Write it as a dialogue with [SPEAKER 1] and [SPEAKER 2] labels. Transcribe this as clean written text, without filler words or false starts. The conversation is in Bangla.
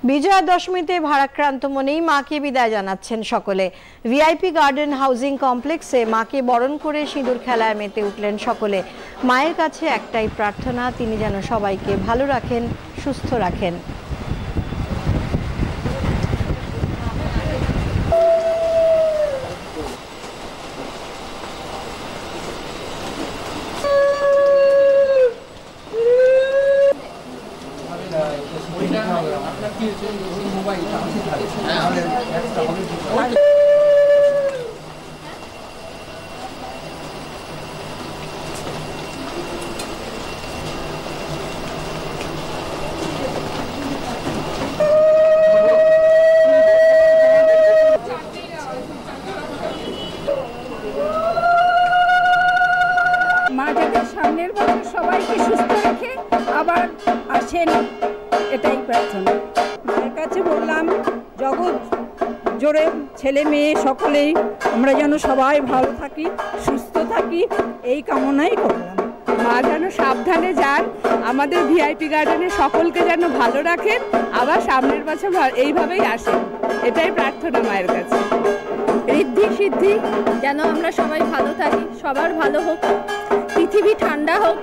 [SPEAKER 1] বিজয়া দশমীতে ভারাক্রান্ত মনেই মাকে বিদায় জানাচ্ছেন সকলে। ভিআইপি গার্ডেন হাউজিং কমপ্লেক্সে মাকে বরণ করে সিঁদুর খেলায় মেতে উঠলেন সকলে। মায়ের কাছে একটাই প্রার্থনা, তিনি যেন সবাইকে ভালো রাখেন, সুস্থ রাখেন।
[SPEAKER 2] মা যাতে সামনের বছর সবাইকে সুস্থ রেখে আবার আসেন, এটাই প্রার্থনা। মায়ের কাছে বললাম জগৎ জোরে ছেলে মেয়ে সকলেই আমরা যেন সবাই ভালো থাকি, সুস্থ থাকি, এই কামনাই করলাম। মা যেন সাবধানে যান, আমাদের ভিআইপি গার্ডেনে সকলকে যেন ভালো রাখেন, আবার সামনের বছর এইভাবেই আসেন, এটাই প্রার্থনা মায়ের কাছে। ঋদ্ধি সিদ্ধি যেন আমরা সবাই ভালো থাকি, সবার ভালো হোক, পৃথিবী ঠান্ডা হোক,